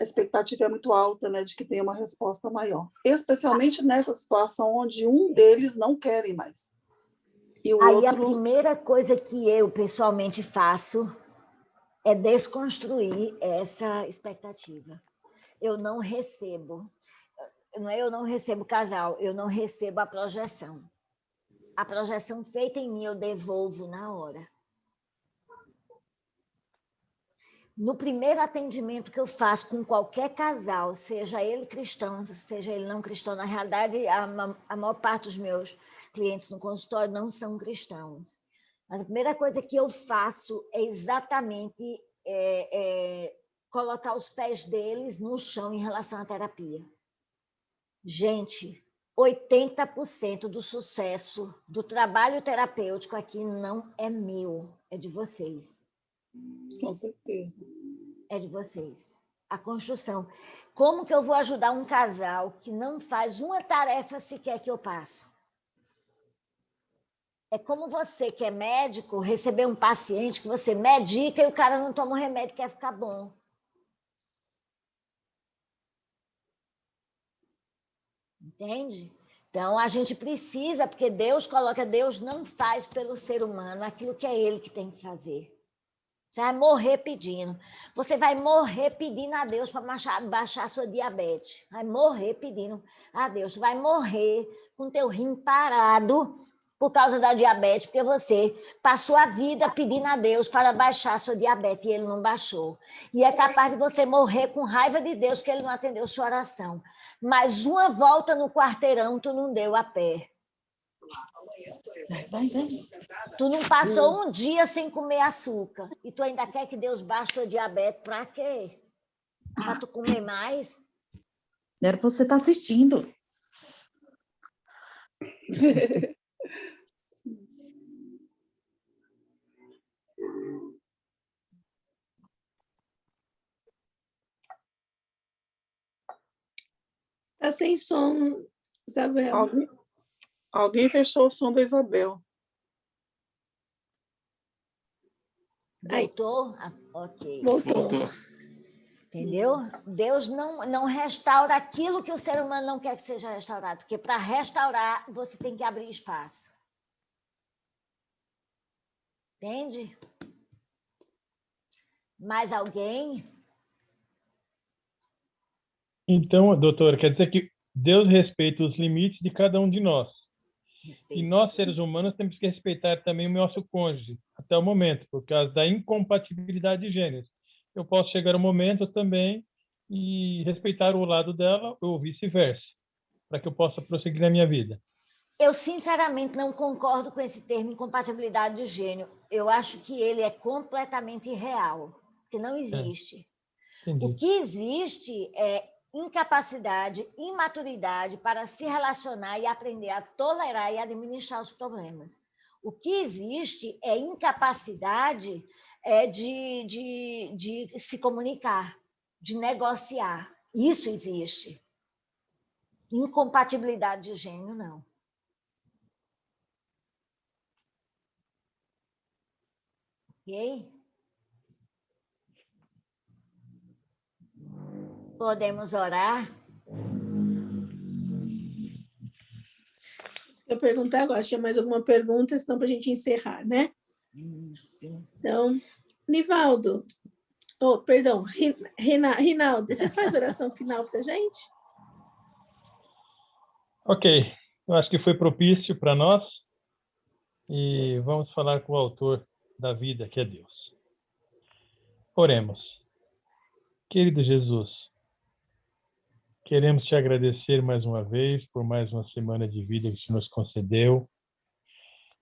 expectativa é muito alta, né, de que tenha uma resposta maior. Especialmente nessa situação onde um deles não quer mais. E o aí outro... a primeira coisa que eu pessoalmente faço é desconstruir essa expectativa. Eu não recebo casal, eu não recebo a projeção. A projeção feita em mim eu devolvo na hora. No primeiro atendimento que eu faço com qualquer casal, seja ele cristão, seja ele não cristão, na realidade, a maior parte dos meus clientes no consultório não são cristãos. Mas a primeira coisa que eu faço é exatamente colocar os pés deles no chão em relação à terapia. Gente, 80% do sucesso do trabalho terapêutico aqui não é meu, é de vocês. Com certeza. É de vocês. A construção. Como que eu vou ajudar um casal que não faz uma tarefa sequer que eu passo? É como você, que é médico, receber um paciente que você medica e o cara não toma o remédio e quer ficar bom. Entende? Então, a gente precisa, porque Deus não faz pelo ser humano aquilo que é ele que tem que fazer. Você vai morrer pedindo. Você vai morrer pedindo a Deus para baixar a sua diabetes. Vai morrer pedindo a Deus. Vai morrer com teu rim parado por causa da diabetes, porque você passou a vida pedindo a Deus para baixar a sua diabetes e ele não baixou. E é capaz de você morrer com raiva de Deus porque ele não atendeu sua oração. Mas uma volta no quarteirão tu não deu a pé. Tu não passou um dia sem comer açúcar e tu ainda quer que Deus baixe tua diabetes para quê? Para tu comer mais? Era para você estar assistindo. Está sem som, Isabel. Alguém fechou o som da Isabel. Voltou? Ok. Voltou. Entendeu? Deus não restaura aquilo que o ser humano não quer que seja restaurado, porque para restaurar você tem que abrir espaço. Entende? Mais alguém? Então, doutora, quer dizer que Deus respeita os limites de cada um de nós. E nós, seres humanos, temos que respeitar também o nosso cônjuge, até o momento, por causa da incompatibilidade de gêneros. Eu posso chegar um momento também e respeitar o lado dela ou vice-versa, para que eu possa prosseguir na minha vida. Eu, sinceramente, não concordo com esse termo incompatibilidade de gênero. Eu acho que ele é completamente irreal, que não existe. O que existe é incapacidade, imaturidade para se relacionar e aprender a tolerar e administrar os problemas. O que existe é incapacidade de se comunicar, de negociar. Isso existe. Incompatibilidade de gênero, não. Ok? Podemos orar? Eu perguntar agora se tinha mais alguma pergunta, senão para a gente encerrar, né? Sim. Então, Nivaldo, perdão, Rinaldo, você faz oração final para a gente? Ok, eu acho que foi propício para nós e vamos falar com o autor da vida, que é Deus. Oremos. Querido Jesus, queremos te agradecer mais uma vez por mais uma semana de vida que você nos concedeu.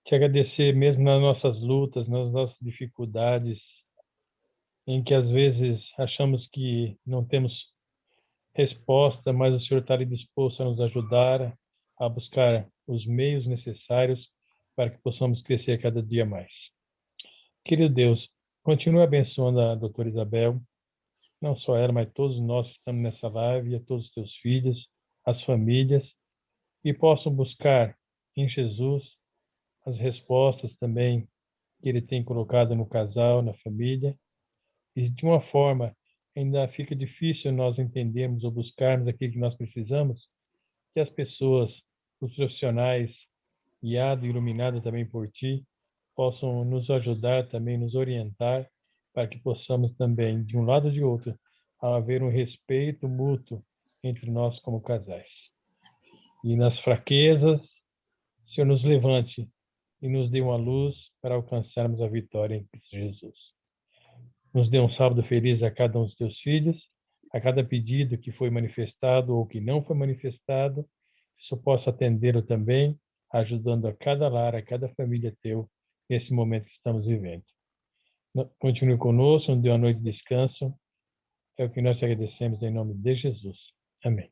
Te agradecer mesmo nas nossas lutas, nas nossas dificuldades, em que às vezes achamos que não temos resposta, mas o Senhor está ali disposto a nos ajudar a buscar os meios necessários para que possamos crescer cada dia mais. Querido Deus, continue abençoando a doutora Isabel, não só ela, mas todos nós que estamos nessa live, e a todos os teus filhos, as famílias, e possam buscar em Jesus as respostas também que ele tem colocado no casal, na família, e de uma forma ainda fica difícil nós entendermos ou buscarmos aquilo que nós precisamos, que as pessoas, os profissionais, guiados e iluminados também por ti, possam nos ajudar também, nos orientar, para que possamos também, de um lado ou de outro, haver um respeito mútuo entre nós como casais. E nas fraquezas, o Senhor nos levante e nos dê uma luz para alcançarmos a vitória em Cristo Jesus. Nos dê um sábado feliz a cada um dos teus filhos, a cada pedido que foi manifestado ou que não foi manifestado, que o Senhor possa atendê-lo também, ajudando a cada lar, a cada família teu, esse momento que estamos vivendo. Continue conosco, nos dê uma noite de descanso. É o que nós agradecemos em nome de Jesus. Amém.